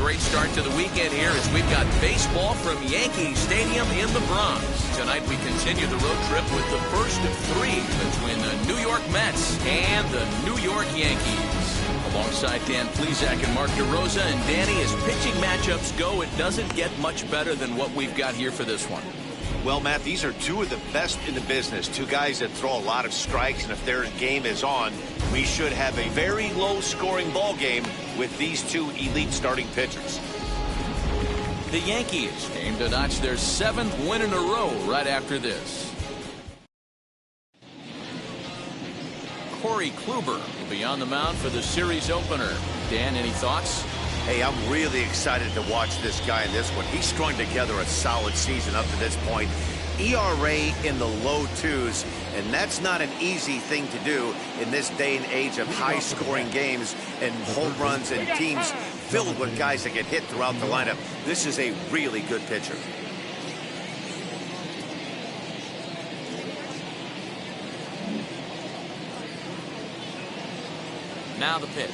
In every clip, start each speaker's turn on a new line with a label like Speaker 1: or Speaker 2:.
Speaker 1: great start to the weekend here as we've got baseball from Yankee Stadium in the Bronx. Tonight we continue the road trip with the first of three between the New York Mets and the New York Yankees. Alongside Dan Plesac and Mark DeRosa, and Danny, as pitching matchups go, it doesn't get much better than what we've got here for this one.
Speaker 2: Well, Matt, these are two of the best in the business. Two guys that throw a lot of strikes, and if their game is on, we should have a very low-scoring ball game with these two elite starting pitchers.
Speaker 1: The Yankees aim to notch their 7th win in a row right after this. Corey Kluber will be on the mound for the series opener. Dan, any thoughts?
Speaker 2: Hey, I'm really excited to watch this guy in this one. He's strung together a solid season up to this point. ERA in the low 2s, and that's not an easy thing to do in this day and age of high-scoring games and home runs and teams filled with guys that get hit throughout the lineup. This is a really good pitcher.
Speaker 1: Now the pitch.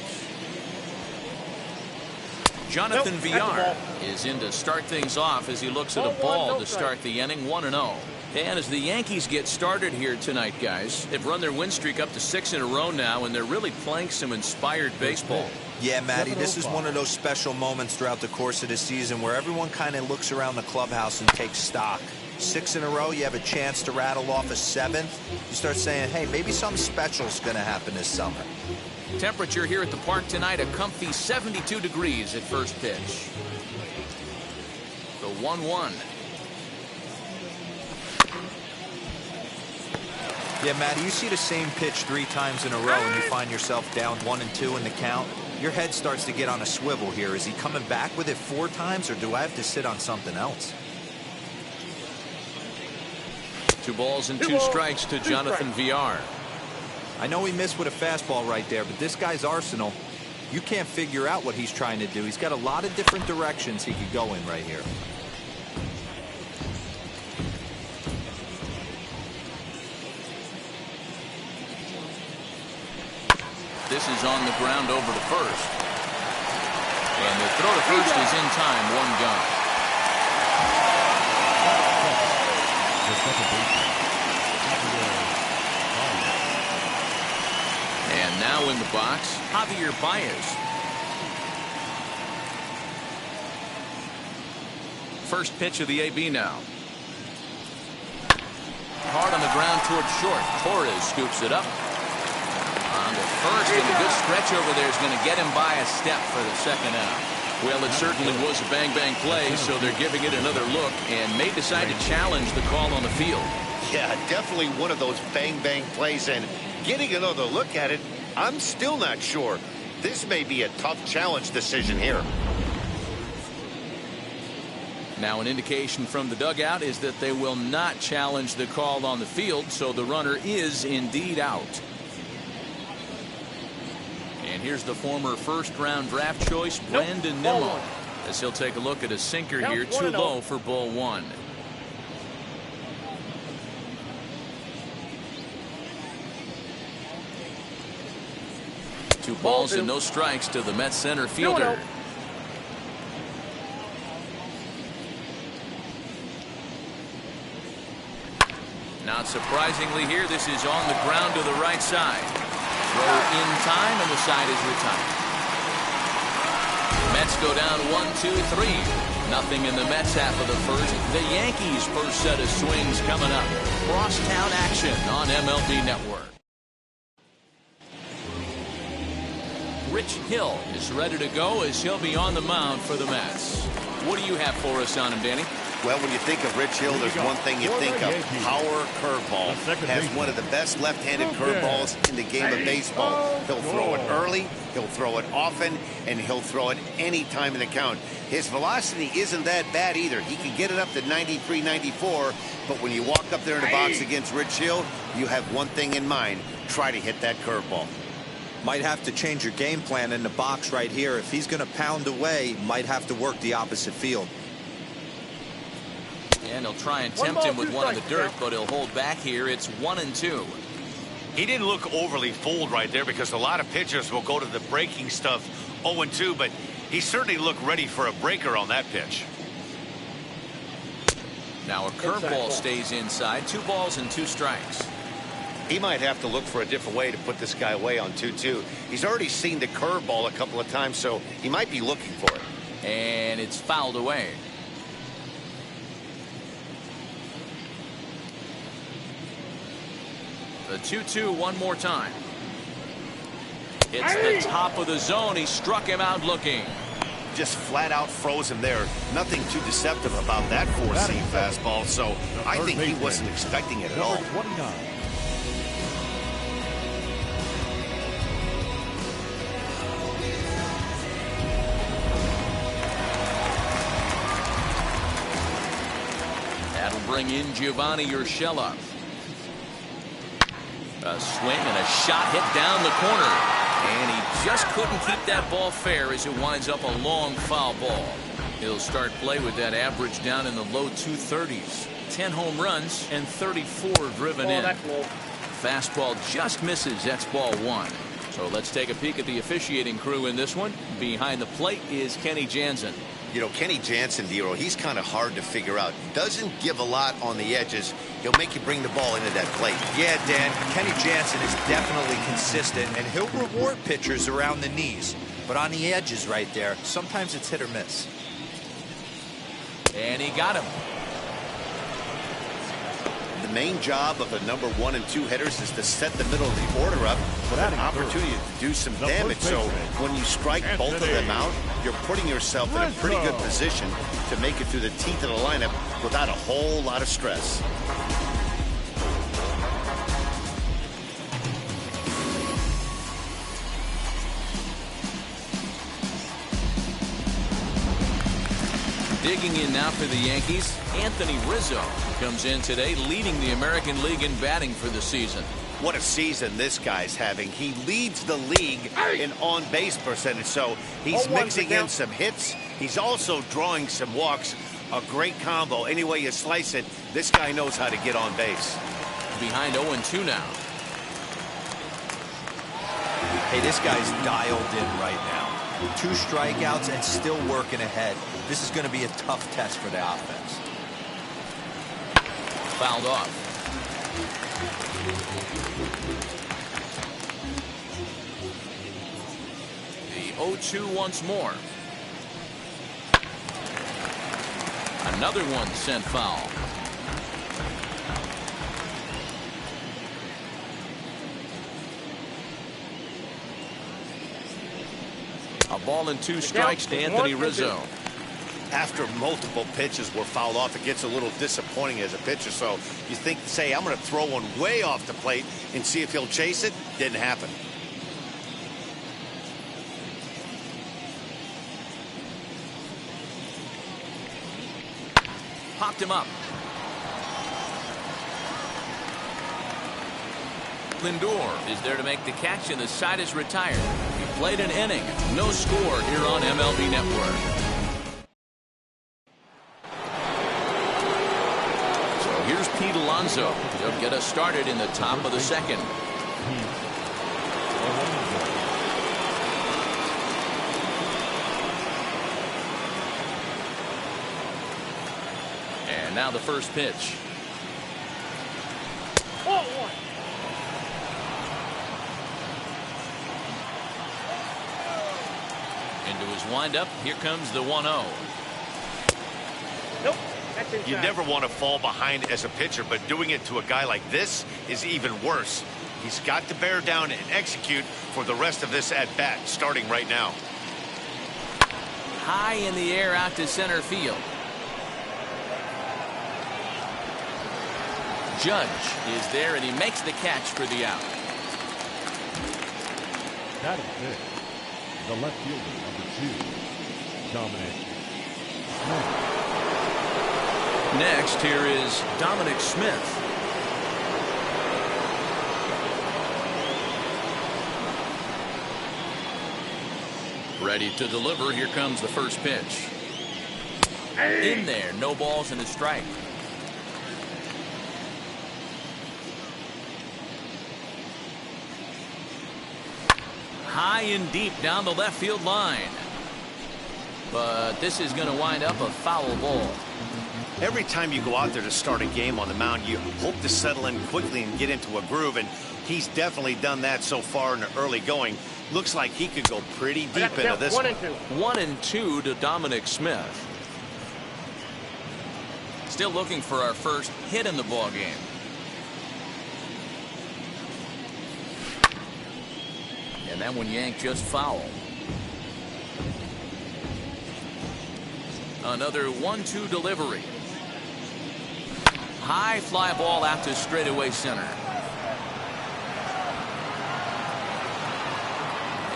Speaker 1: Jonathan Villar is in to start things off as he looks at a ball to start the inning, 1-0. And as the Yankees get started here tonight, guys, they've run their win streak up to 6 in a row now, and they're really playing some inspired baseball.
Speaker 3: Yeah, Matty, this is one of those special moments throughout the course of the season where everyone kind of looks around the clubhouse and takes stock. 6 in a row, you have a chance to rattle off a 7th. You start saying, hey, maybe something special is going to happen this summer.
Speaker 1: Temperature here at the park tonight, a comfy 72 degrees at first pitch. The 1-1.
Speaker 3: Yeah, Matty, you see the same pitch 3 times in a row and you find yourself down 1-2 in the count. Your head starts to get on a swivel here. Is he coming back with it 4 times, or do I have to sit on something else?
Speaker 1: 2 balls and 2 strikes to Jonathan Villar.
Speaker 3: I know he missed with a fastball right there, but this guy's arsenal, you can't figure out what he's trying to do. He's got a lot of different directions he could go in right here.
Speaker 1: This is on the ground over to first. And the throw to first is in time, 1 gone. And now in the box, Javier Baez. First pitch of the AB now. Hard on the ground toward short. Torres scoops it up. On to first, and a good stretch over there is going to get him by a step for the second out. Well, it certainly was a bang-bang play, so they're giving it another look and may decide to challenge the call on the field.
Speaker 2: Yeah, definitely one of those bang-bang plays, and getting another look at it, I'm still not sure. This may be a tough challenge decision here.
Speaker 1: Now an indication from the dugout is that they will not challenge the call on the field, so the runner is indeed out. And here's the former first-round draft choice, Brandon Nimmo, as he'll take a look at a sinker here, too low for ball 1. Two balls and no strikes to the Mets center fielder. Not surprisingly here, this is on the ground to the right side. Throw in time, and the side is retired. Mets go down 1-2-3. Nothing in the Mets half of the first. The Yankees' first set of swings coming up. Crosstown action on MLB Network. Rich Hill is ready to go as he'll be on the mound for the Mets. What do you have for us on him, Danny?
Speaker 2: Well, when you think of Rich Hill, there's one thing you think of. Power curveball. Has one of the best left-handed curveballs in the game of baseball. He'll throw it early, he'll throw it often, and he'll throw it any time in the count. His velocity isn't that bad either. He can get it up to 93, 94, but when you walk up there in the box against Rich Hill, you have one thing in mind. Try to hit that curveball.
Speaker 3: Might have to change your game plan in the box right here. If he's going to pound away, might have to work the opposite field.
Speaker 1: And he'll try and tempt him with one in the dirt, but he'll hold back here. It's 1-2.
Speaker 2: He didn't look overly fooled right there because a lot of pitchers will go to the breaking stuff 0-2, but He certainly looked ready for a breaker on that pitch.
Speaker 1: Now a curveball stays inside. 2 balls and 2 strikes.
Speaker 2: He might have to look for a different way to put this guy away on 2-2. He's already seen the curveball a couple of times, so he might be looking for it.
Speaker 1: And it's fouled away. The 2-2 one more time. It's the top of the zone. He struck him out looking.
Speaker 2: Just flat out froze him there. Nothing too deceptive about that 4-seam fastball, so I think he wasn't expecting it at all.
Speaker 4: 29.
Speaker 1: That'll bring in Giovanni Urshela. A swing and a shot hit down the corner. And he just couldn't keep that ball fair as it winds up a long foul ball. He'll start play with that average down in the low 230s. 10 home runs and 34 driven in. Fastball just misses. That's ball 1. So let's take a peek at the officiating crew in this one. Behind the plate is Kenny Jansen.
Speaker 2: You know, Kenny Jansen, Dero, he's kind of hard to figure out. Doesn't give a lot on the edges. He'll make you bring the ball into that plate.
Speaker 3: Yeah, Dan, Kenny Jansen is definitely consistent, and he'll reward pitchers around the knees. But on the edges right there, sometimes it's hit or miss.
Speaker 1: And he got him.
Speaker 2: The main job of the number 1 and 2 hitters is to set the middle of the order up with an opportunity to do some damage. So when you strike both of them out, you're putting yourself in a pretty good position to make it through the teeth of the lineup without a whole lot of stress.
Speaker 1: Digging in now for the Yankees, Anthony Rizzo comes in today, leading the American League in batting for the season.
Speaker 2: What a season this guy's having. He leads the league in on-base percentage, so he's mixing in some hits. He's also drawing some walks. A great combo. Any way you slice it, this guy knows how to get on base.
Speaker 1: Behind 0-2 now.
Speaker 3: Hey, this guy's dialed in right now. 2 strikeouts and still working ahead. This is going to be a tough test for the offense.
Speaker 1: Fouled off. The 0-2 once more. Another one sent foul. A ball and 2 strikes to Anthony Rizzo.
Speaker 2: After multiple pitches were fouled off, it gets a little disappointing as a pitcher. So you think, say, I'm going to throw one way off the plate and see if he'll chase it. Didn't happen.
Speaker 1: Popped him up. Lindor is there to make the catch, and the side is retired. He played an inning. No score here on MLB Network. So here's Pete Alonso. He'll get us started in the top of the second. And now the first pitch. Into his windup. Here comes the 1-0.
Speaker 5: Nope. That's inside.
Speaker 2: You never want to fall behind as a pitcher, but doing it to a guy like this is even worse. He's got to bear down and execute for the rest of this at bat, starting right now.
Speaker 1: High in the air out to center field. Judge is there, and he makes the catch for the out.
Speaker 4: That is it. The left fielder, number 2, Dominic Smith.
Speaker 1: Next, here is Dominic Smith. Ready to deliver. Here comes the first pitch. In there, no balls and a strike. High and deep down the left field line. but this is going to wind up a foul ball.
Speaker 2: Every time you go out there to start a game on the mound, you hope to settle in quickly and get into a groove, and he's definitely done that so far in the early going. Looks like he could go pretty deep into this one.
Speaker 1: 1-2 to Dominic Smith. Still looking for our first hit in the ball game. And that one yanked just foul. Another 1-2 delivery. High fly ball out to straightaway center.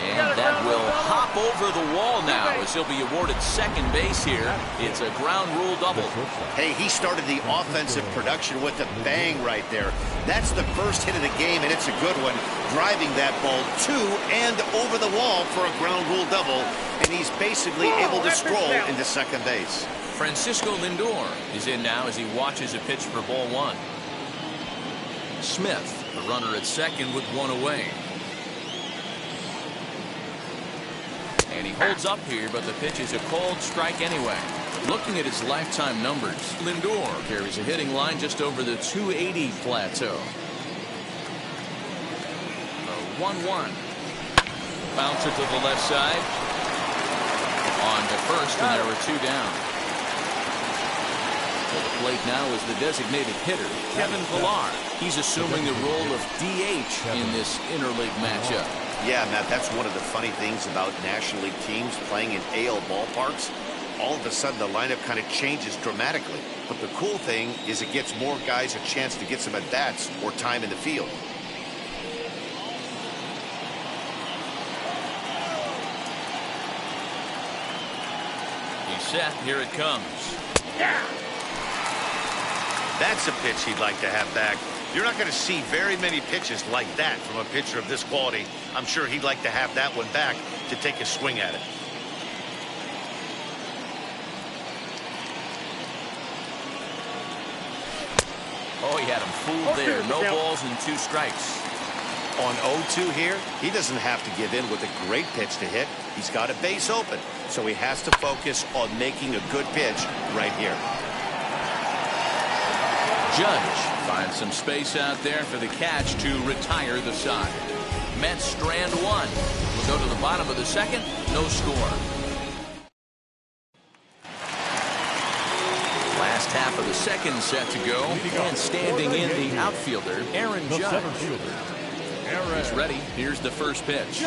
Speaker 1: And that will hop over the wall now as he'll be awarded second base here. It's a ground rule double.
Speaker 2: Hey, he started the offensive production with a bang right there. That's the first hit of the game, and it's a good one. Driving that ball to and over the wall for a ground rule double, and he's basically able to stroll into second base.
Speaker 1: Francisco Lindor is in now as he watches a pitch for ball one. Smith, the runner at second with one away. And he holds up here, but the pitch is a called strike anyway. Looking at his lifetime numbers, Lindor carries a hitting line just over the 280 plateau. The 1-1. Bouncer to the left side. On to first, and there were two down. To the plate now is the designated hitter, Kevin Pillar. He's assuming the role of DH in this interleague matchup.
Speaker 2: Yeah, Matt, that's one of the funny things about National League teams playing in AL ballparks. All of a sudden, the lineup kind of changes dramatically. But the cool thing is it gives more guys a chance to get some at-bats or time in the field.
Speaker 1: He's set. Here it comes.
Speaker 2: Yeah. That's a pitch he'd like to have back. You're not going to see very many pitches like that from a pitcher of this quality. I'm sure he'd like to have that one back to take a swing at it.
Speaker 1: Oh, he had him fooled there. No balls and two strikes.
Speaker 2: On 0-2 here, he doesn't have to give in with a great pitch to hit. He's got a base open, so he has to focus on making a good pitch right here.
Speaker 1: Judge finds some space out there for the catch to retire the side. Mets strand one. We'll go to the bottom of the second. No score. Last half of the second set to go. And standing in the outfielder, Aaron Judge. He's ready. Here's the first pitch.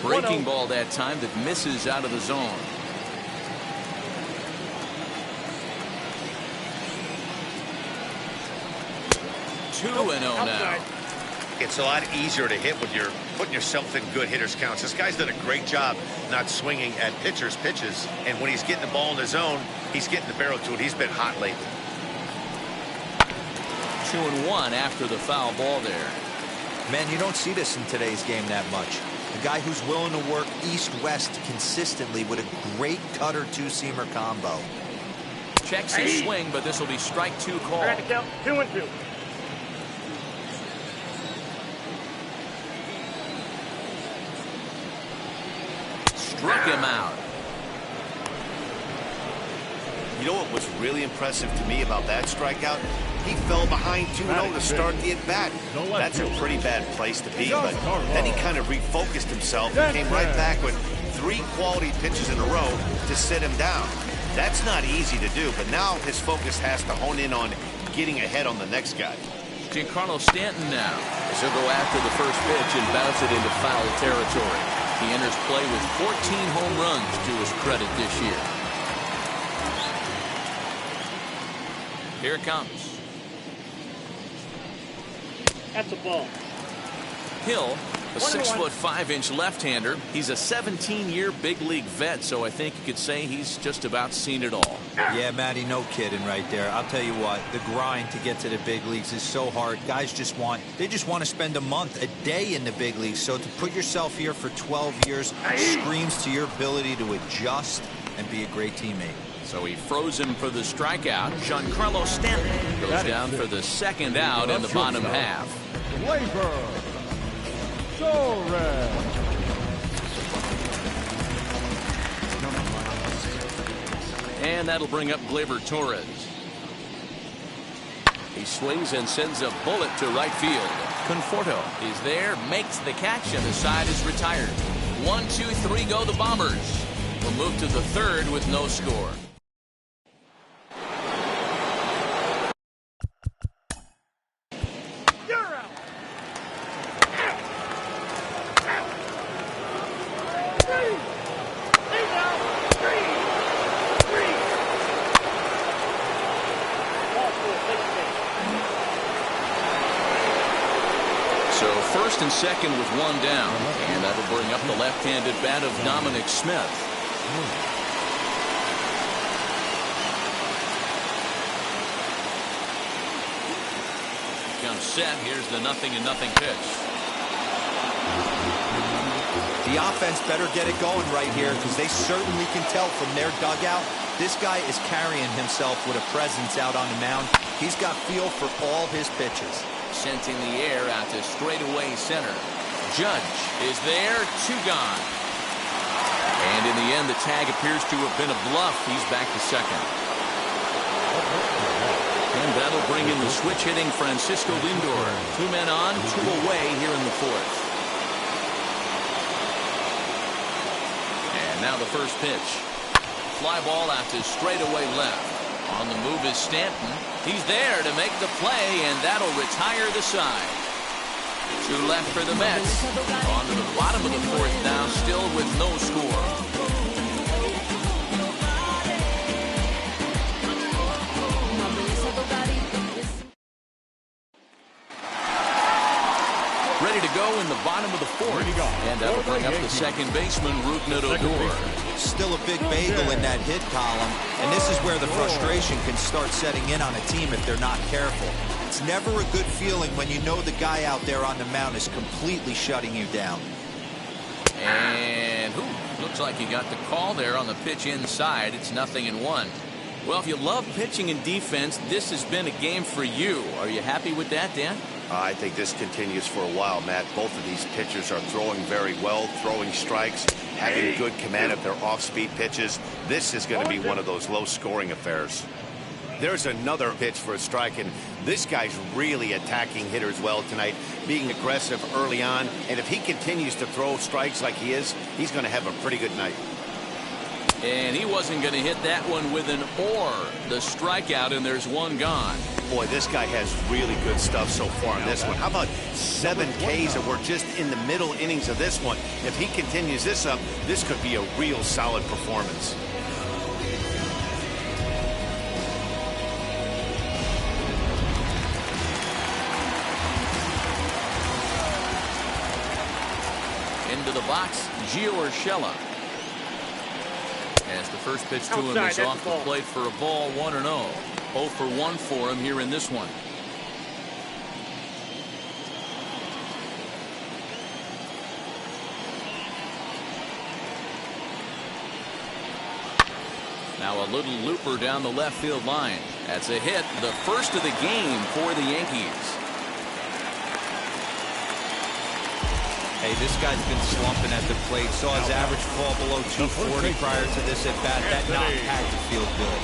Speaker 1: Breaking ball that time that misses out of the zone. 2-0 now.
Speaker 2: It's a lot easier to hit when you're putting yourself in good hitters counts. This guy's done a great job not swinging at pitchers' pitches, and when he's getting the ball in the zone, he's getting the barrel to it. He's been hot lately.
Speaker 1: 2-1 after the foul ball there.
Speaker 3: Man, you don't see this in today's game that much. A guy who's willing to work east-west consistently with a great cutter two-seamer combo.
Speaker 1: Checks his swing, but this will be strike two call.
Speaker 5: 2-2.
Speaker 1: Struck him out.
Speaker 2: You know what was really impressive to me about that strikeout? He fell behind 2-0 to start the at-bat. That's a pretty bad place to be, but then he kind of refocused himself and came right back with 3 quality pitches in a row to sit him down. That's not easy to do, but now his focus has to hone in on getting ahead on the next guy.
Speaker 1: Giancarlo Stanton now, as he'll go after the first pitch and bounce it into foul territory. He enters play with 14 home runs to his credit this year. Here it comes.
Speaker 5: That's a ball.
Speaker 1: Hill, a 6'5" left-hander. He's a 17-year big league vet, so I think you could say he's just about seen it all.
Speaker 3: Yeah, Matty, no kidding right there. I'll tell you what, the grind to get to the big leagues is so hard. Guys just want to spend a month, a day in the big leagues. So to put yourself here for 12 years screams to your ability to adjust and be a great teammate.
Speaker 1: So he froze him for the strikeout. Giancarlo Stanton goes down for the second out in the bottom half. And that'll bring up Gleyber Torres. He swings and sends a bullet to right field. Conforto is there, makes the catch, and the side is retired. 1, 2, 3 go the Bombers. We'll move to the third with no score. First and second with one down, and that'll bring up the left-handed bat of Dominic Smith. Comes set. Here's the 0-0 pitch.
Speaker 3: The offense better get it going right here, because they certainly can tell from their dugout this guy is carrying himself with a presence out on the mound. He's got feel for all his pitches.
Speaker 1: Sent in the air out to straightaway center. Judge is there, 2 gone. And in the end, the tag appears to have been a bluff. He's back to second. And that'll bring in the switch-hitting Francisco Lindor. 2 men on, 2 away here in the fourth. And now the first pitch. Fly ball out to straightaway left. On the move is Stanton. He's there to make the play, and that'll retire the side. 2 left for the Mets. On to the bottom of the fourth now, still with no score. Ready to go in the bottom of the fourth. And that'll bring up the second baseman, Rougned Odor.
Speaker 3: Still a big bagel in that hit column, and this is where the frustration can start setting in on a team if they're not careful. It's never a good feeling when you know the guy out there on the mound is completely shutting you down.
Speaker 1: And looks like he got the call there on the pitch inside. It's 0-1. Well, if you love pitching and defense, this has been a game for you. Are you happy with that, Dan?
Speaker 2: I think this continues for a while, Matt. Both of these pitchers are throwing very well, throwing strikes, having good command of their off-speed pitches. This is going to be one of those low-scoring affairs. There's another pitch for a strike, and this guy's really attacking hitters well tonight, being aggressive early on. And if he continues to throw strikes like he is, he's going to have a pretty good night.
Speaker 1: And he wasn't going to hit that one with an or. The strikeout, and there's 1 gone.
Speaker 2: Boy, this guy has really good stuff so far in this one. How about 7 Ks, and we're just in the middle innings of this one. If he continues this up, this could be a real solid performance.
Speaker 1: Into the box, Gio Urshela. As the first pitch to him is off the plate for a ball, 1-0. 0 for 1 for him here in this one. Now a little looper down the left field line. That's a hit, the first of the game for the Yankees.
Speaker 3: Hey, this guy's been slumping at the plate. Saw his average fall below 240 prior to this at bat. That knock had to feel good.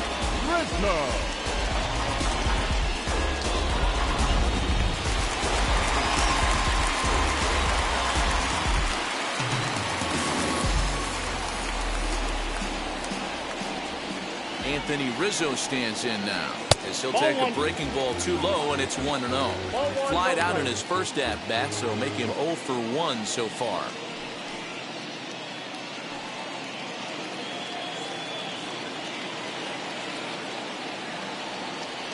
Speaker 1: Anthony Rizzo stands in now, as he'll take a breaking ball too low, and it's 1-0. Flied out in his first at-bat, so make him 0 for 1 so far.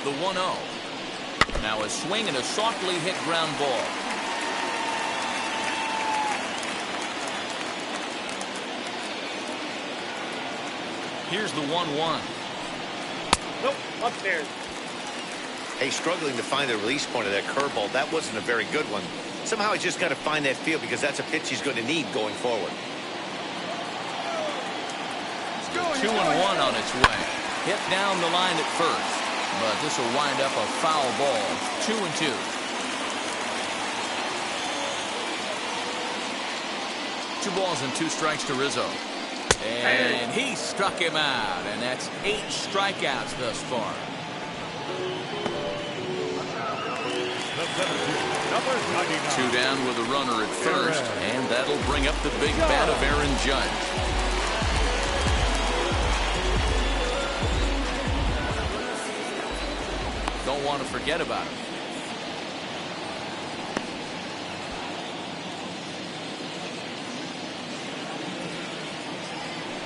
Speaker 1: The 1-0. Now a swing and a softly hit ground ball. Here's the 1-1.
Speaker 5: Nope, upstairs.
Speaker 2: Hey, struggling to find the release point of that curveball. That wasn't a very good one. Somehow he's just got to find that feel, because that's a pitch he's going to need going forward.
Speaker 1: 2-1 on its way. Hit down the line at first, but this will wind up a foul ball. 2-2. Two balls and 2 strikes to Rizzo. And he struck him out, and that's 8 strikeouts thus far.
Speaker 4: Number 99.
Speaker 1: 2 down with a runner at first, and that'll bring up the big bat of Aaron Judge. Don't want to forget about him.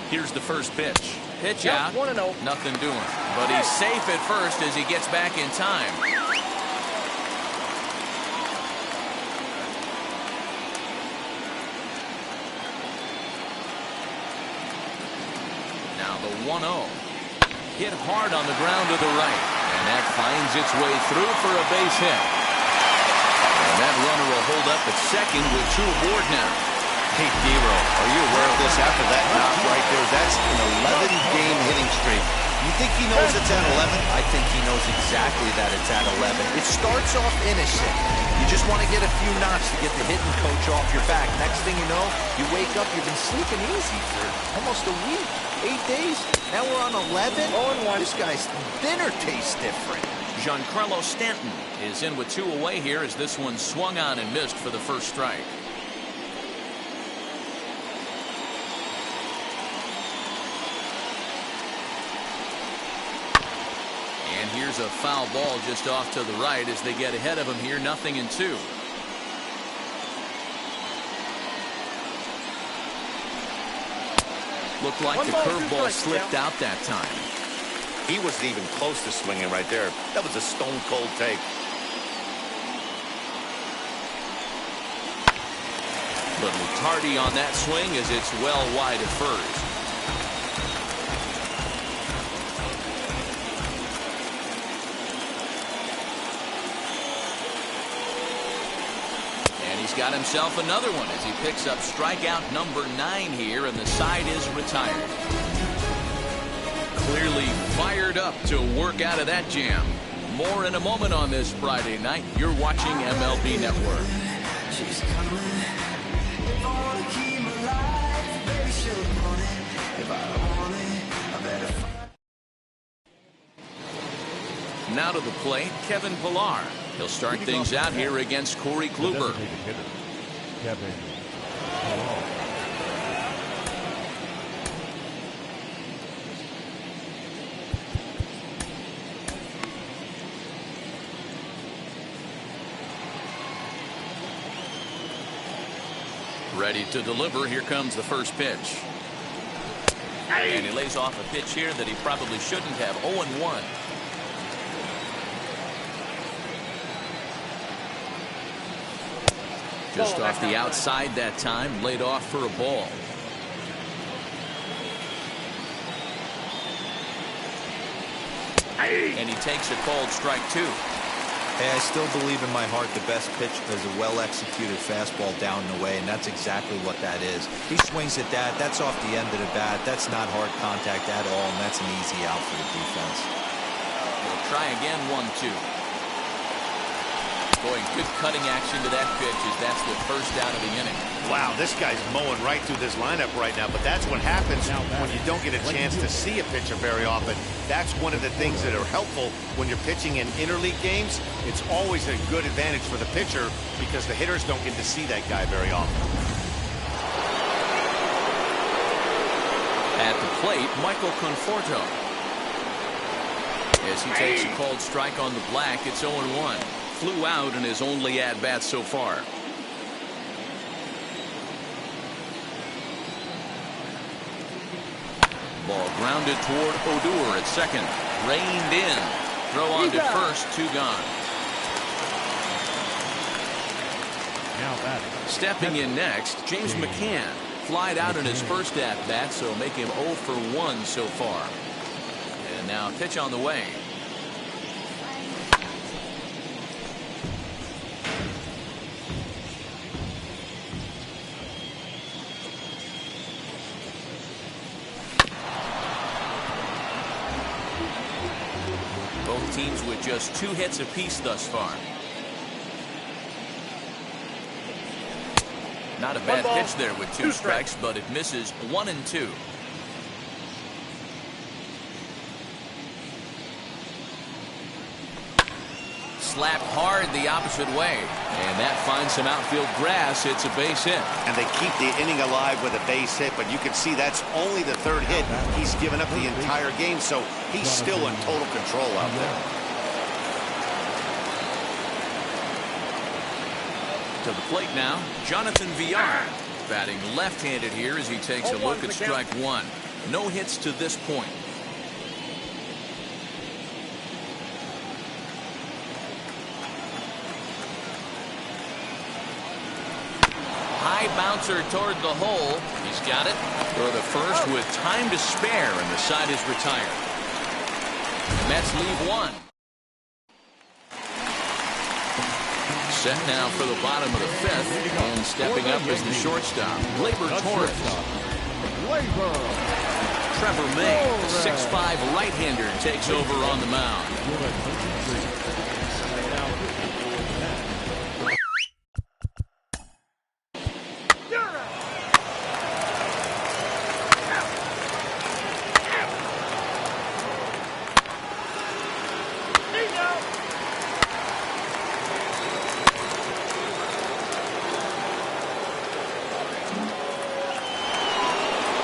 Speaker 1: Here's the first pitch. Pitch out.
Speaker 5: 1-0.
Speaker 1: Nothing doing. But he's safe at first as he gets back in time. Now the 1-0. Hit hard on the ground to the right. And that finds its way through for a base hit. And that runner will hold up at second with 2 aboard now.
Speaker 2: Hey, Dero, are you aware of this after that knock right there? That's an 11-game hitting streak. You think he knows it's at 11?
Speaker 3: I think he knows exactly that it's at 11. It starts off innocent. You just want to get a few knocks to get the hitting coach off your back. Next thing you know, you wake up, you've been sleeping easy for almost a week, 8 days. Now we're on 11.
Speaker 5: 0-1.
Speaker 3: This guy's dinner tastes different.
Speaker 1: Giancarlo Stanton is in with 2 away here as this one swung on and missed for the first strike. And here's a foul ball just off to the right as they get ahead of him here, 0-2. Looked like the curveball slipped out that time.
Speaker 2: He wasn't even close to swinging right there. That was a stone-cold take.
Speaker 1: Little tardy on that swing as it's well wide at first. Got himself another one as he picks up strikeout number 9 here, and the side is retired. Clearly fired up to work out of that jam. More in a moment on this Friday night. You're watching MLB Network. Now to the plate, Kevin Pillar. He'll start things out here against Corey Kluber.
Speaker 4: Kevin Pillar.
Speaker 1: Ready to deliver. Here comes the first pitch. And he lays off a pitch here that he probably shouldn't have. 0-1. Just off the outside that time, laid off for a ball. And he takes a called strike 2.
Speaker 3: Hey, I still believe in my heart the best pitch is a well-executed fastball down and away, and that's exactly what that is. He swings at that. That's off the end of the bat. That's not hard contact at all, and that's an easy out for the defense.
Speaker 1: We'll try again, 1-2. Boy, good cutting action to that pitch as that's the first out of the inning.
Speaker 2: Wow, this guy's mowing right through this lineup right now, but that's what happens when you don't get a chance to see a pitcher very often. That's one of the things that are helpful when you're pitching in interleague games. It's always a good advantage for the pitcher because the hitters don't get to see that guy very often.
Speaker 1: At the plate, Michael Conforto. As he takes a called strike on the black, it's 0-1. Flew out in his only at-bat so far. Ball grounded toward Odor at second. Reined in. Throw on to first. 2 gone. Stepping in next, James McCann. Flied out in his first at-bat, so make him 0 for 1 so far. And now pitch on the way. Both teams with just 2 hits apiece thus far. Not a bad pitch there with 2 strikes, but it misses 1-2. slapped hard the opposite way. And that finds some outfield grass. It's a base hit.
Speaker 2: And they keep the inning alive with a base hit, but you can see that's only the third hit. He's given up the entire game, so he's still in total control out there.
Speaker 1: To the plate now, Jonathan Villar. Batting left-handed here as he takes a look at strike one. No hits to this point. High bouncer toward the hole. He's got it. Throw to first with time to spare, and the side is retired. The Mets leave one. Set now for the bottom of the fifth, and stepping up is the shortstop, Gleyber Torres. Trevor May, the 6'5" right-hander, takes over on the mound.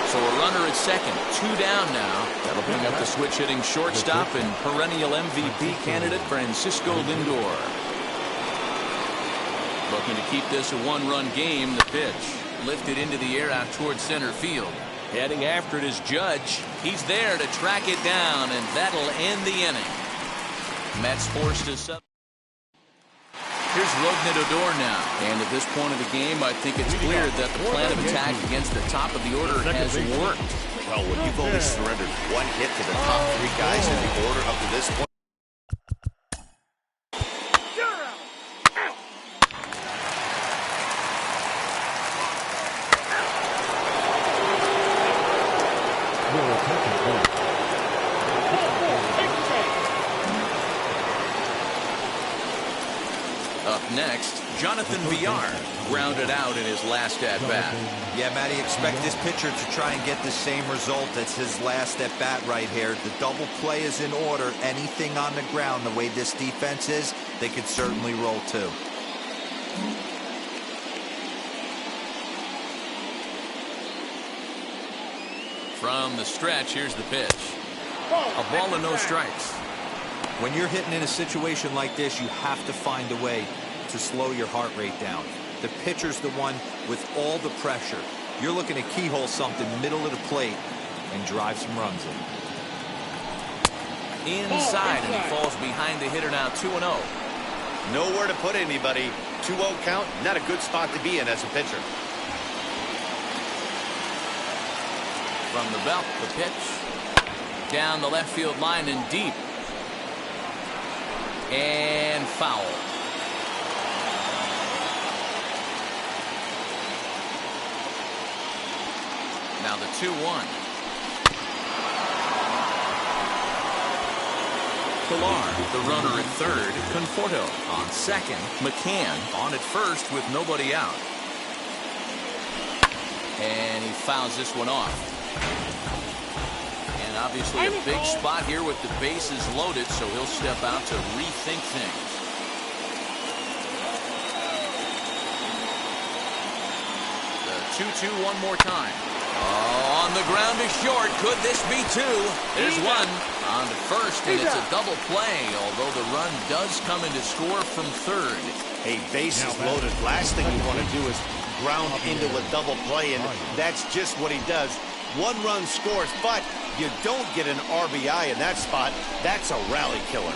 Speaker 1: So a runner at second, 2 down now. That'll bring up the switch-hitting shortstop and perennial MVP candidate Francisco Lindor. Looking to keep this a one-run game. The pitch lifted into the air out towards center field. Heading after it is Judge. He's there to track it down, and that'll end the inning. Mets forced to sub. Here's Rougned Odor now. And at this point of the game, I think it's clear that the plan of attack against the top of the order has worked.
Speaker 2: Well, when you've only surrendered one hit to the top 3 guys in the order up to this point.
Speaker 1: Up next, Jonathan Villar grounded out in his last at-bat.
Speaker 3: Yeah, Matty, expect this pitcher to try and get the same result as his last at-bat right here. The double play is in order. Anything on the ground, the way this defense is, they could certainly roll too.
Speaker 1: From the stretch, here's the pitch. A ball and no strikes.
Speaker 3: When you're hitting in a situation like this, you have to find a way to slow your heart rate down. The pitcher's the one with all the pressure. You're looking to keyhole something middle of the plate and drive some runs in.
Speaker 1: Inside, and he falls behind the hitter now 2-0.
Speaker 2: Nowhere to put anybody. 2-0 count, not a good spot to be in as a pitcher.
Speaker 1: From the belt, the pitch. Down the left field line and deep. And foul. Now the 2-1. Pilar, the runner at third. Conforto on second. McCann on at first with nobody out. And he fouls this one off. And obviously a big spot here with the bases loaded, so he'll step out to rethink things. The 2-2 one more time. Oh, on the ground is short. Could this be 2? There's one. On to first, and it's a double play, although the run does come into score from third.
Speaker 2: Hey, bases loaded. Last thing you want to do is ground into a double play, and that's just what he does. 1 run scores, but you don't get an RBI in that spot. That's a rally killer.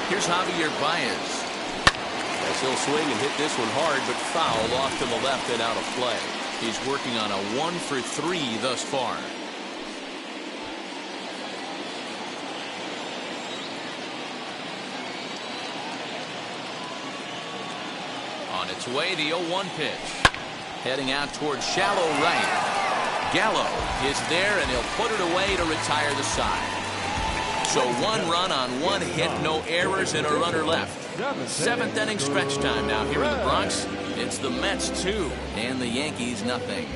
Speaker 1: Here's Javier Baez. As he'll swing and hit this one hard, but foul off to the left and out of play. He's working on a 1-for-3 thus far. On its way, the 0-1 pitch. Heading out towards shallow right. Gallo is there, and he'll put it away to retire the side. So 1 run on 1 hit, no errors, and a runner left. Seventh inning stretch time now here in the Bronx. It's the Mets 2 and the Yankees nothing.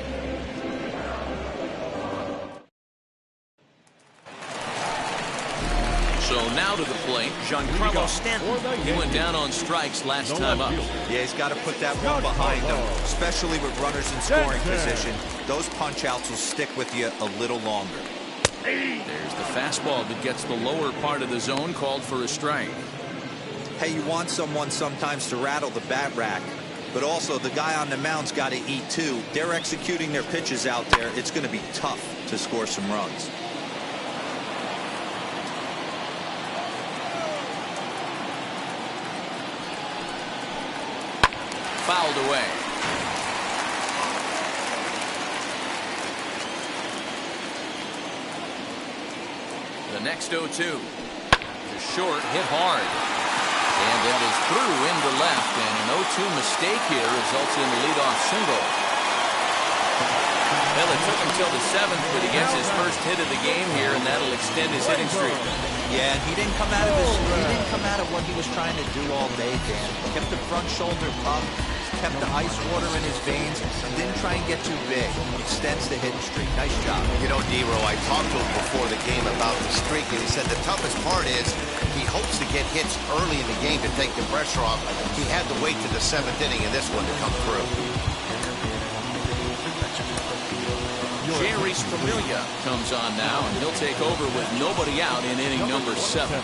Speaker 1: So now to the plate, Giancarlo Stanton. He went down on strikes last time up.
Speaker 3: Yeah, he's got to put that one behind him, especially with runners in scoring position. Those punch-outs will stick with you a little longer.
Speaker 1: There's the fastball that gets the lower part of the zone, called for a strike.
Speaker 3: Hey, you want someone sometimes to rattle the bat rack, but also the guy on the mound's got to eat too. They're executing their pitches out there. It's going to be tough to score some runs.
Speaker 1: Fouled away. The next 0-2. Just short, hit hard. And that is through into left. And an 0-2 mistake here results in the leadoff single. Well, it took him till the 7th, but he gets his first hit of the game here, and that'll extend his hitting streak.
Speaker 3: Yeah, and he didn't come out of what he was trying to do all day, Dan. Kept the front shoulder pumped, kept the ice water in his veins, didn't try and get too big. Extends the hitting streak. Nice job.
Speaker 2: You know, Dero, I talked to him before the game about the streak, and he said the toughest part is he hopes to get hits early in the game to take the pressure off. He had to wait to the 7th inning in this one to come through.
Speaker 1: Jerry Familia comes on now, and he'll take over with nobody out in inning number 7.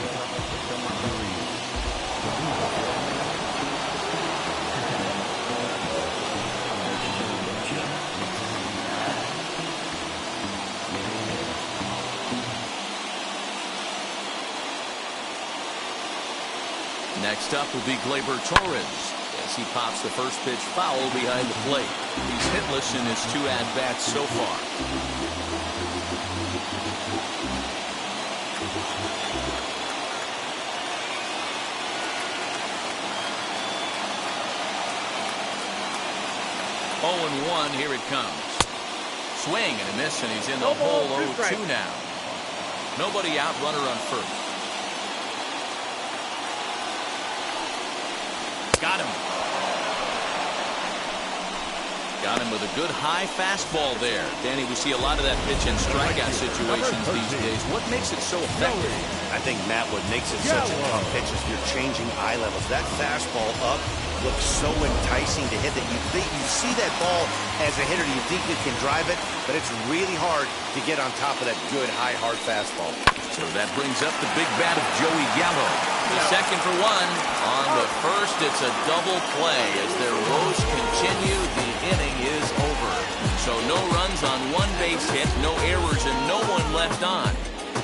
Speaker 1: Next up will be Gleyber Torres as he pops the first pitch foul behind the plate. He's hitless in his 2 at-bats so far. Oh, and 1, here it comes. Swing and a miss, and he's in the hole 0-2 now. Nobody out, runner on first. Got him. Got him with a good high fastball there. Danny, we see a lot of that pitch in strikeout situations these days. What makes it so effective?
Speaker 2: I think, Matt, what makes it such a tough pitch is you're changing eye levels. That fastball up looks so enticing to hit that you see that ball as a hitter, you think you can drive it, but it's really hard to get on top of that good high hard fastball.
Speaker 1: So that brings up the big bat of Joey Gallo. The second for 1. On the first, it's a double play. As their woes continue, the inning is over. So no runs on 1 base hit, no errors, and no one left on.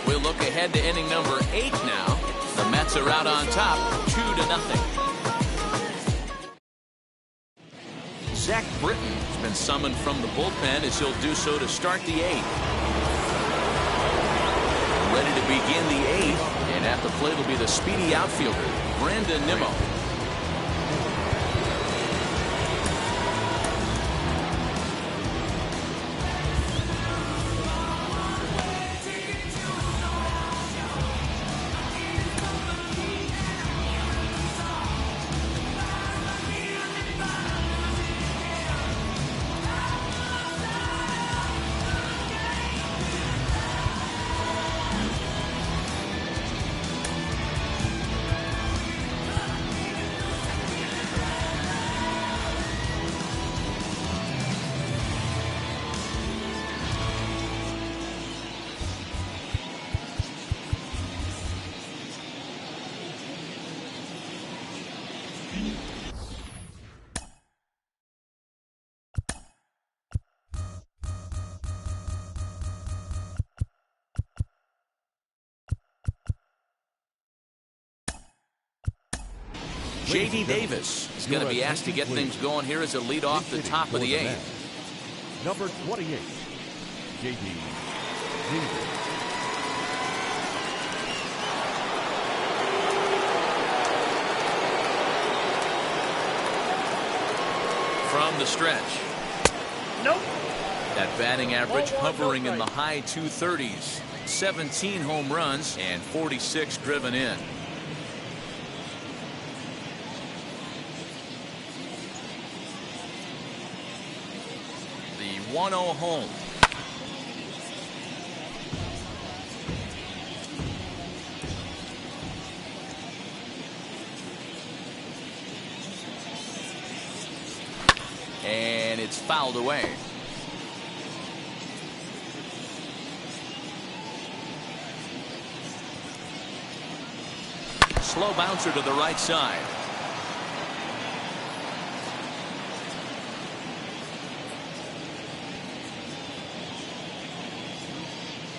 Speaker 1: We'll look ahead to inning number 8 now. The Mets are out on top, 2-0. Zach Britton has been summoned from the bullpen as he'll do so to start the 8th. Ready to begin the 8th, and at the plate will be the speedy outfielder, Brandon Nimmo. J.D. Davis is going to be asked to get things going here as a lead off the top of the 8th.
Speaker 4: Number 28, J.D. Davis.
Speaker 1: From the stretch.
Speaker 5: Nope.
Speaker 1: That batting average hovering in the high 230s. 17 home runs and 46 driven in. 1-0 home. And it's fouled away. Slow bouncer to the right side.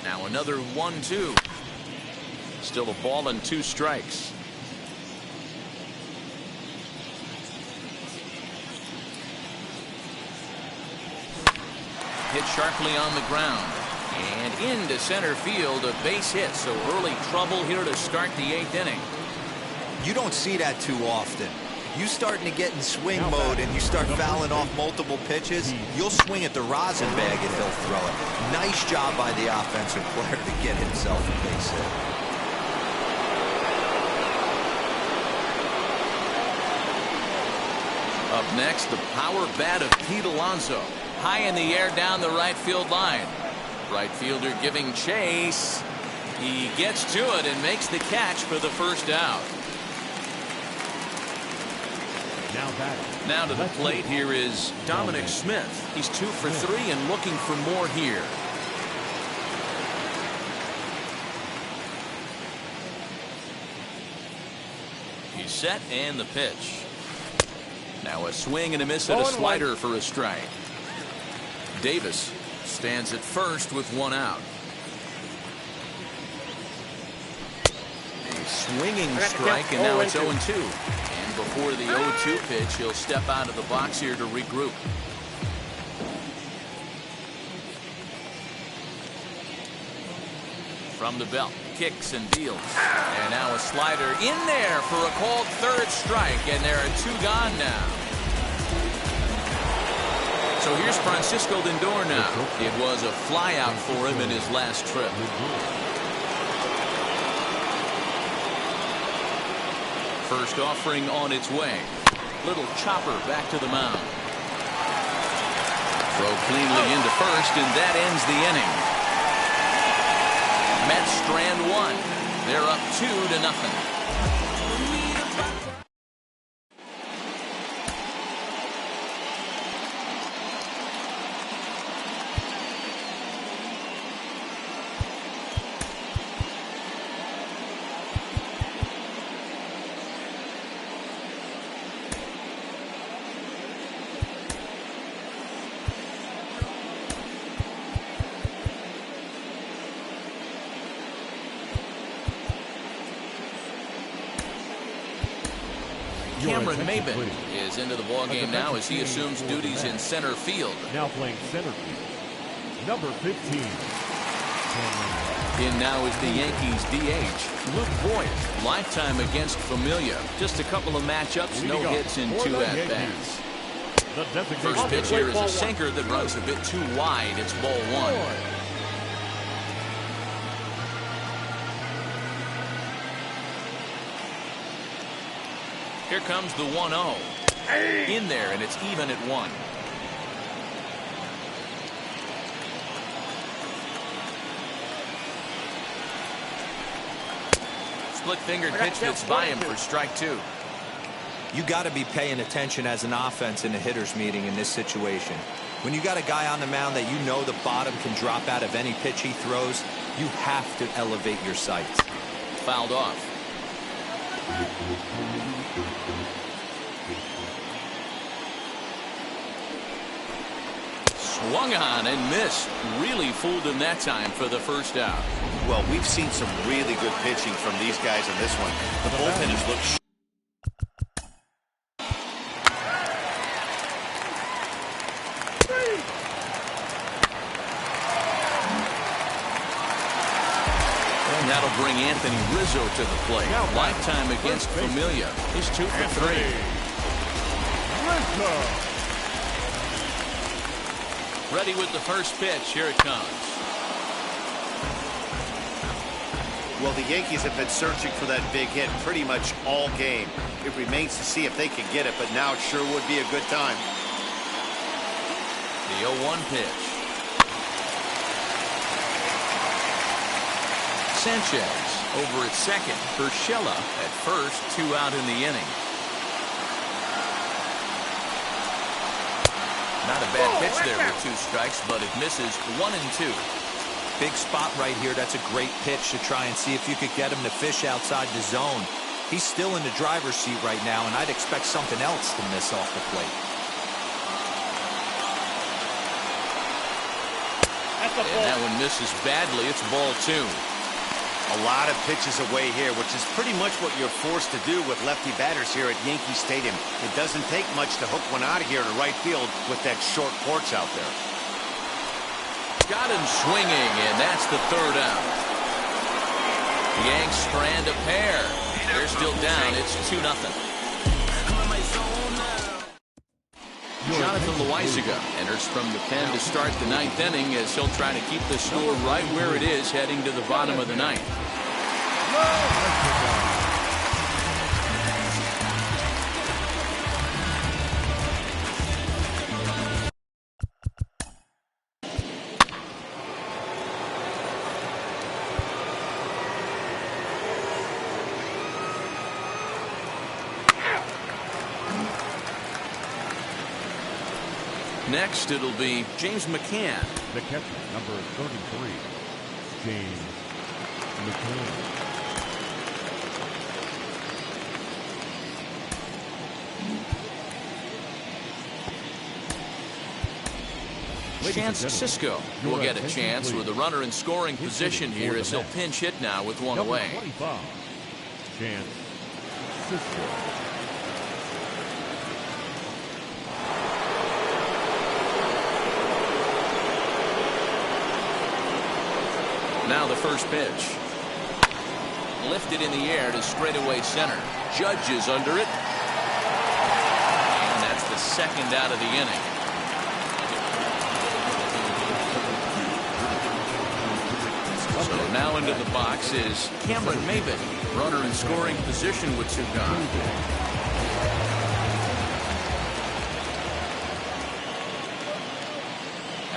Speaker 1: Now another 1-2. Still a ball and 2 strikes. Hit sharply on the ground. And into center field, a base hit. So early trouble here to start the 8th inning.
Speaker 3: You don't see that too often. You starting to get in swing mode and you start fouling off multiple pitches, you'll swing at the rosin bag and he'll throw it. Nice job by the offensive player to get himself a base hit.
Speaker 1: Up next, the power bat of Pete Alonso. High in the air down the right field line. Right fielder giving chase. He gets to it and makes the catch for the first out. Now to the plate, here is Dominic Smith. He's 2 for 3 and looking for more here. He's set and the pitch. Now a swing and a miss at a slider for a strike. Davis stands at first with 1 out. A swinging strike, and now it's 0-2. And before the 0-2 pitch, he'll step out of the box here to regroup. From the belt, kicks and deals. And now a slider in there for a called 3rd strike, and there are 2 gone now. So here's Francisco Lindor now. It was a flyout for him in his last trip. First offering on its way. Little chopper back to the mound. Throw cleanly into first, and that ends the inning. Mets strand 1. They're up 2-0. Cameron Maybin is into the ballgame now as he assumes duties in center field.
Speaker 4: Now playing center field, number 15.
Speaker 1: In now is the Yankees DH, Luke Voit, lifetime against Familia. Just a couple of matchups, no hits in 2 at-bats. First pitch here is a sinker that runs a bit too wide. It's ball 1. Here comes the 1-0. In there, and it's even at 1. Split-fingered pitch that's by him for strike 2.
Speaker 3: You got to be paying attention as an offense in a hitter's meeting in this situation. When you got a guy on the mound that you know the bottom can drop out of any pitch he throws, you have to elevate your sights.
Speaker 1: Fouled off. Swung on and missed. Really fooled him that time for the first out.
Speaker 2: Well, we've seen some really good pitching from these guys in this one. The bullpen has looked
Speaker 1: that'll bring Anthony Rizzo to the plate. Lifetime against Familia. He's 2 for 3. Ready with the first pitch. Here it comes.
Speaker 2: Well, the Yankees have been searching for that big hit pretty much all game. It remains to see if they can get it, but now it sure would be a good time.
Speaker 1: The 0-1 pitch. Sanchez over at second. Urshela at first. 2 out in the inning. Not a bad pitch there with 2 strikes, but it misses. 1-2.
Speaker 3: Big spot right here. That's a great pitch to try and see if you could get him to fish outside the zone. He's still in the driver's seat right now, and I'd expect something else to miss off the plate.
Speaker 1: And that one misses badly. It's ball 2.
Speaker 2: A lot of pitches away here, which is pretty much what you're forced to do with lefty batters here at Yankee Stadium. It doesn't take much to hook one out of here to right field with that short porch out there.
Speaker 1: Got him swinging, and that's the 3rd out. The Yanks strand a pair. They're still down. It's 2-0. Jonathan Loaisiga enters from the pen to start the 9th inning as he'll try to keep the score right where it is heading to the bottom of the 9th. Next, it'll be James McCann.
Speaker 4: The catcher, number 33, James McCann.
Speaker 1: Chance Sisco will get a chance with a runner in scoring position here as he'll pinch hit now with 1 away.
Speaker 4: 25, Chance Sisco.
Speaker 1: Now the first pitch. Lifted in the air to straightaway center. Judge is under it. And that's the 2nd out of the inning. So now into the box is Cameron Maybin. Runner in scoring position with 2 gone.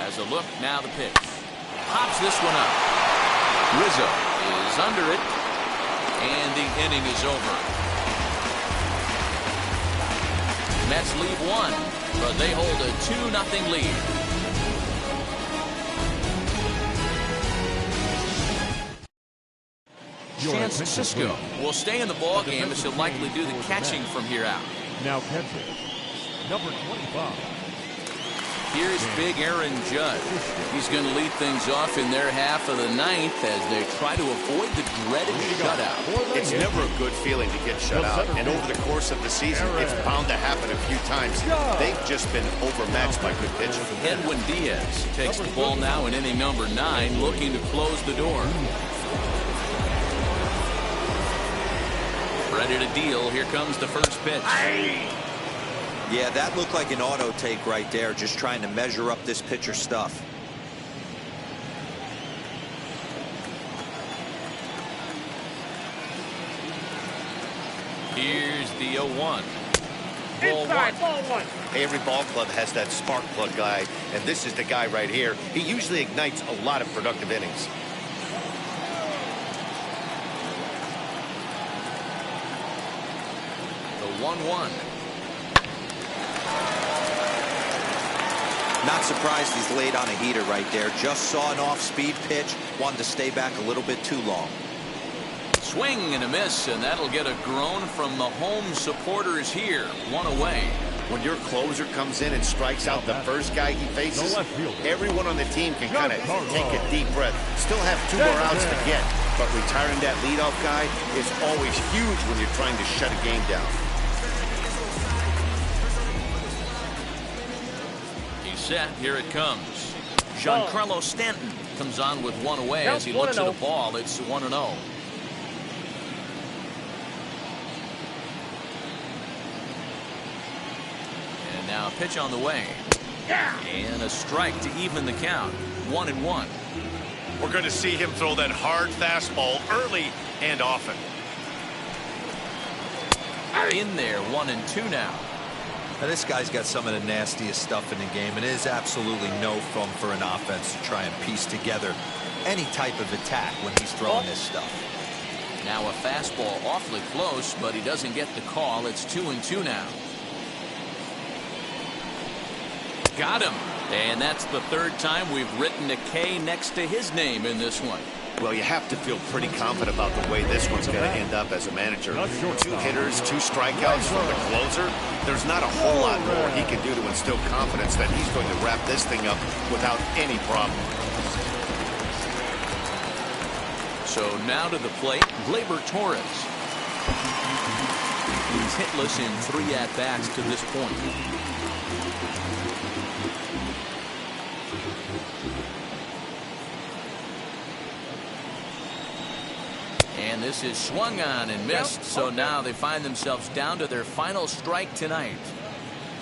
Speaker 1: As a look, now the pitch. Pops this one up. Rizzo is under it, and the inning is over. Mets lead 1, but they hold a 2-0 lead. Chance Sisco will stay in the ballgame as he'll likely do the catching from here out.
Speaker 4: Now catcher, number 25.
Speaker 1: Here's big Aaron Judge. He's going to lead things off in their half of the 9th as they try to avoid the dreaded shutout.
Speaker 2: It's never a good feeling to get shut out, and over the course of the season, it's bound to happen a few times. They've just been overmatched by good pitching.
Speaker 1: Edwin Diaz takes the ball now in inning number 9, looking to close the door. Ready to deal. Here comes the first pitch.
Speaker 3: Yeah, that looked like an auto take right there, just trying to measure up this pitcher stuff.
Speaker 1: Here's the 0-1.
Speaker 5: Inside, ball 1.
Speaker 2: Every ball club has that spark plug guy, and this is the guy right here. He usually ignites a lot of productive innings.
Speaker 1: The 1-1.
Speaker 3: Not surprised he's laid on a heater right there. Just saw an off-speed pitch. Wanted to stay back a little bit too long.
Speaker 1: Swing and a miss, and that'll get a groan from the home supporters here. 1 away.
Speaker 2: When your closer comes in and strikes out the first guy he faces, everyone on the team can kind of take a deep breath. Still have 2 more outs to get, but retiring that leadoff guy is always huge when you're trying to shut a game down.
Speaker 1: Set. Here it comes. Giancarlo Stanton comes on with 1 away as he looks at the ball. It's 1-0. And now a pitch on the way. And a strike to even the count. 1-1.
Speaker 2: We're going to see him throw that hard fastball early and often.
Speaker 1: In there, 1-2 now.
Speaker 3: Now, this guy's got some of the nastiest stuff in the game, and it is absolutely no fun for an offense to try and piece together any type of attack when he's throwing this stuff.
Speaker 1: Now a fastball awfully close, but he doesn't get the call. It's 2-2 now. Got him. And that's the third time we've written a K next to his name in this one.
Speaker 2: Well, you have to feel pretty confident about the way this one's going to end up as a manager. 2 hitters, 2 strikeouts from the closer. There's not a whole lot more he can do to instill confidence that he's going to wrap this thing up without any problem.
Speaker 1: So now to the plate, Gleyber Torres. He's hitless in 3 at-bats to this point. And this is swung on and missed, so now they find themselves down to their final strike tonight.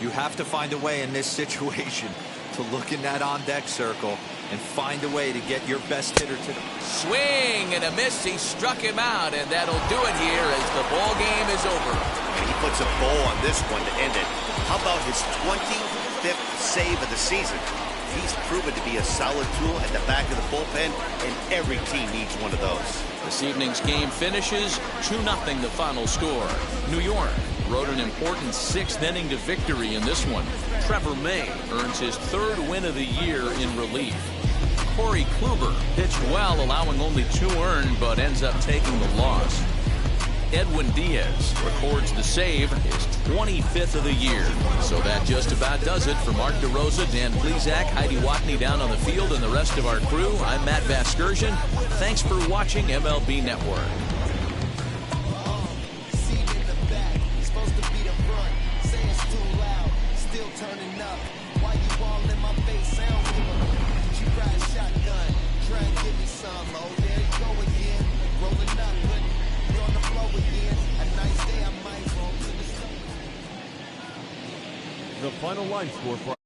Speaker 3: You have to find a way in this situation to look in that on-deck circle and find a way to get your best hitter to the
Speaker 1: swing and a miss. He struck him out, and that'll do it here as the ball game is over.
Speaker 2: And he puts a bow on this one to end it. How about his 25th save of the season? He's proven to be a solid tool at the back of the bullpen, and every team needs one of those.
Speaker 1: This evening's game finishes 2-0 the final score. New York rode an important 6th inning to victory in this one. Trevor May earns his 3rd win of the year in relief. Corey Kluber pitched well, allowing only 2 earned, but ends up taking the loss. Edwin Diaz records the save, his 25th of the year. So that just about does it. For Mark DeRosa, Dan Plesac, Heidi Watney down on the field, and the rest of our crew, I'm Matt Vasgersian. Thanks for watching MLB Network.
Speaker 4: The final line score for